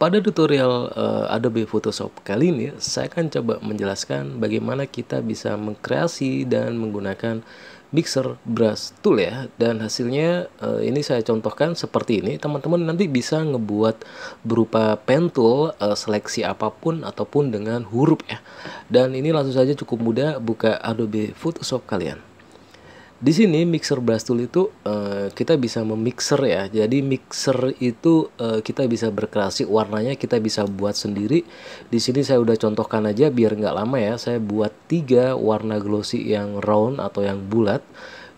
Pada tutorial Adobe Photoshop kali ini, saya akan coba menjelaskan bagaimana kita bisa mengkreasi dan menggunakan mixer brush tool ya. Dan hasilnya ini saya contohkan seperti ini. Teman-teman nanti bisa ngebuat berupa pen tool, seleksi apapun ataupun dengan huruf ya. Dan ini langsung saja cukup mudah, buka Adobe Photoshop kalian. Di sini mixer brush tool itu kita bisa memixer ya. Jadi mixer itu kita bisa berkreasi warnanya, kita bisa buat sendiri. Di sini saya udah contohkan aja biar nggak lama ya. Saya buat 3 warna glossy yang round atau yang bulat,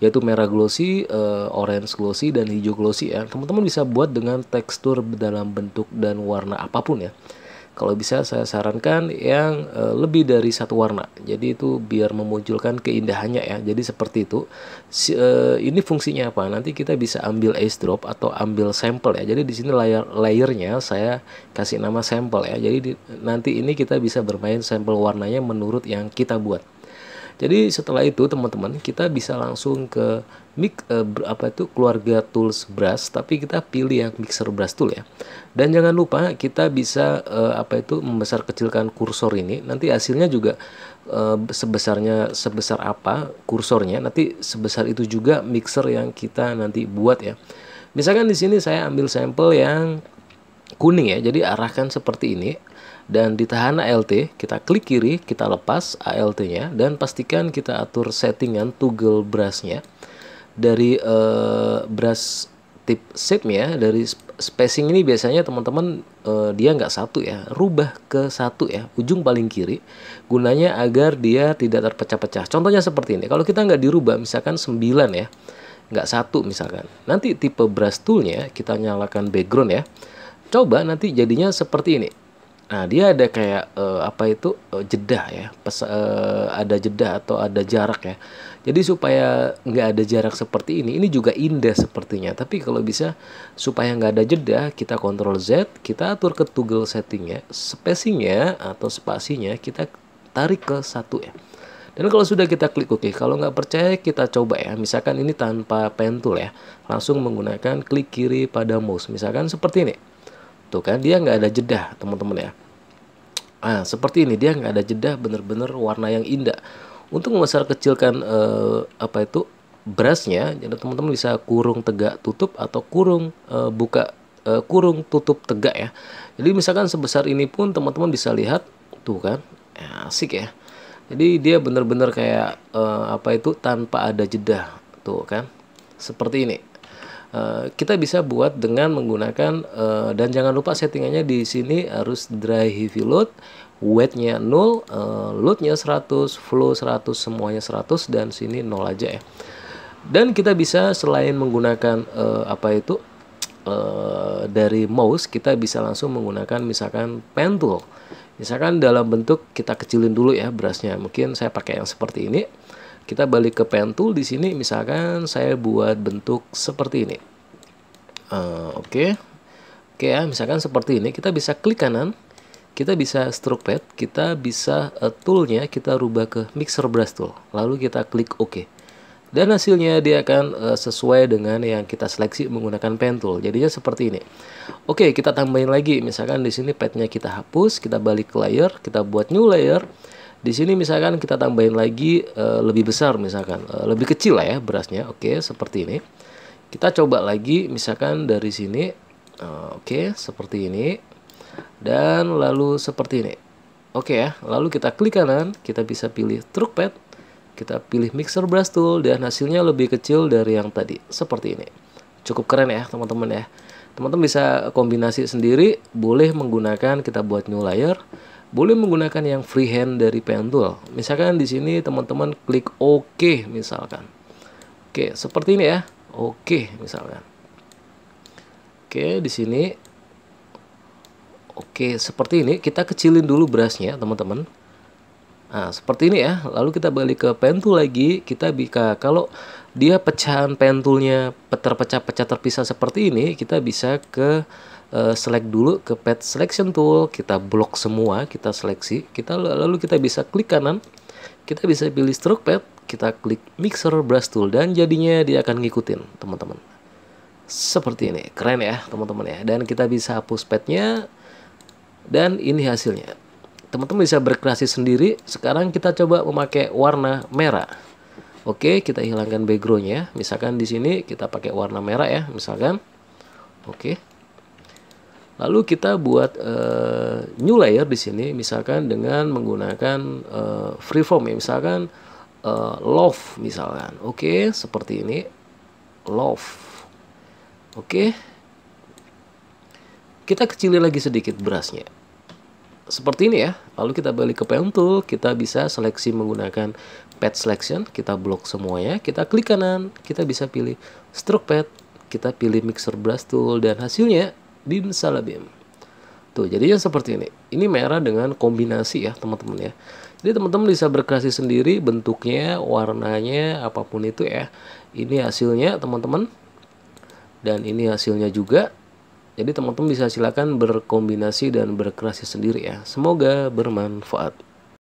yaitu merah glossy, orange glossy, dan hijau glossy ya. Teman-teman bisa buat dengan tekstur dalam bentuk dan warna apapun ya. Kalau bisa saya sarankan yang lebih dari satu warna. Jadi itu biar memunculkan keindahannya ya. Jadi seperti itu. Ini fungsinya apa? Nanti kita bisa ambil airdrop atau ambil sampel ya. Jadi di sini layernya saya kasih nama sampel ya. Jadi nanti ini kita bisa bermain sampel warnanya menurut yang kita buat. Jadi setelah itu teman-teman kita bisa langsung ke keluarga tools brush, tapi kita pilih yang mixer brush tool ya. Dan jangan lupa kita bisa membesar kecilkan kursor ini. Nanti hasilnya juga sebesar apa kursornya, nanti sebesar itu juga mixer yang kita nanti buat ya. Misalkan di sini saya ambil sampel yang kuning ya. Jadi arahkan seperti ini. Dan ditahan Alt, kita klik kiri, kita lepas Alt-nya, dan pastikan kita atur settingan toggle brush-nya. Dari brush tip shape-nya, dari spacing ini biasanya teman-teman dia nggak satu ya, rubah ke satu ya, ujung paling kiri, gunanya agar dia tidak terpecah-pecah. Contohnya seperti ini, kalau kita nggak dirubah, misalkan 9 ya, nggak satu misalkan. Nanti tipe brush tool-nya kita nyalakan background ya, coba nanti jadinya seperti ini. Nah, dia ada kayak jeda ya, ada jeda atau ada jarak ya. Jadi supaya nggak ada jarak seperti ini juga indah sepertinya. Tapi kalau bisa supaya nggak ada jeda, kita Ctrl Z, kita atur ke toggle settingnya, spacingnya atau spasinya kita tarik ke 1 ya. Dan kalau sudah kita klik OK, kalau nggak percaya kita coba ya. Misalkan ini tanpa pen tool ya, langsung menggunakan klik kiri pada mouse. Misalkan seperti ini. Tuh kan dia nggak ada jeda teman-teman ya. Nah seperti ini dia nggak ada jeda, bener-bener warna yang indah. Untuk membesar kecilkan brushnya, jadi teman-teman bisa kurung tegak tutup atau kurung buka kurung tutup tegak ya. Jadi misalkan sebesar ini pun teman-teman bisa lihat tuh kan ya, asik ya. Jadi dia bener-bener kayak tanpa ada jeda tuh kan seperti ini. Kita bisa buat dengan menggunakan dan jangan lupa settingannya di sini harus dry heavy load, weight-nya 0, load-nya 100, flow 100, semuanya 100, dan sini 0 aja ya. Dan kita bisa selain menggunakan dari mouse, kita bisa langsung menggunakan misalkan pen tool. Misalkan dalam bentuk kita kecilin dulu ya brushnya. Mungkin saya pakai yang seperti ini. Kita balik ke pen tool di sini, misalkan saya buat bentuk seperti ini. Oke ya, misalkan seperti ini. Kita bisa klik kanan, kita bisa stroke pad, kita bisa toolnya kita rubah ke mixer brush tool, lalu kita klik OK. Dan hasilnya dia akan sesuai dengan yang kita seleksi menggunakan pen tool. Jadinya seperti ini. Oke, kita tambahin lagi. Misalkan di sini padnya kita hapus, kita balik ke layer, kita buat new layer. Di sini misalkan kita tambahin lagi lebih besar, misalkan lebih kecil lah ya brushnya. Oke, seperti ini. Kita coba lagi misalkan dari sini. Oke, seperti ini. Dan lalu seperti ini. Oke ya, lalu kita klik kanan, kita bisa pilih trackpad, kita pilih mixer brush tool, dan hasilnya lebih kecil dari yang tadi. Seperti ini. Cukup keren ya teman-teman ya. Teman-teman bisa kombinasi sendiri, boleh menggunakan kita buat new layer. Boleh menggunakan yang freehand dari pen tool. Misalkan di sini teman-teman klik OK misalkan. Oke, seperti ini ya. Oke, misalkan. Oke, di sini. Oke, seperti ini. Kita kecilin dulu brushnya, teman-teman. Nah, seperti ini ya. Lalu kita balik ke pen tool lagi. Kita bisa, kalau dia pecahan pen toolnya terpecah-pecah terpisah seperti ini, kita bisa ke select dulu ke pad selection tool, kita blok semua, kita seleksi, lalu kita bisa klik kanan, kita bisa pilih stroke pad, kita klik mixer brush tool, dan jadinya dia akan ngikutin teman-teman. Seperti ini, keren ya teman-teman ya. Dan kita bisa hapus padnya, Dan ini hasilnya. Teman-teman bisa berkreasi sendiri. Sekarang kita coba memakai warna merah. Oke, kita hilangkan backgroundnya. Misalkan di sini kita pakai warna merah ya, misalkan. Oke. Lalu kita buat new layer di sini, misalkan dengan menggunakan freeform ya, misalkan love misalkan. Oke, seperti ini, love. Oke, kita kecilin lagi sedikit brushnya, seperti ini ya. Lalu kita balik ke pen tool, kita bisa seleksi menggunakan pad selection, kita blok semuanya, kita klik kanan, kita bisa pilih stroke pad, kita pilih mixer brush tool, dan hasilnya bim salabim. Tuh, jadinya seperti ini. Ini merah dengan kombinasi ya teman-teman ya. Jadi teman-teman bisa berkreasi sendiri bentuknya, warnanya, apapun itu ya. Ini hasilnya teman-teman. Dan ini hasilnya juga. Jadi teman-teman bisa silakan berkombinasi dan berkreasi sendiri ya. Semoga bermanfaat.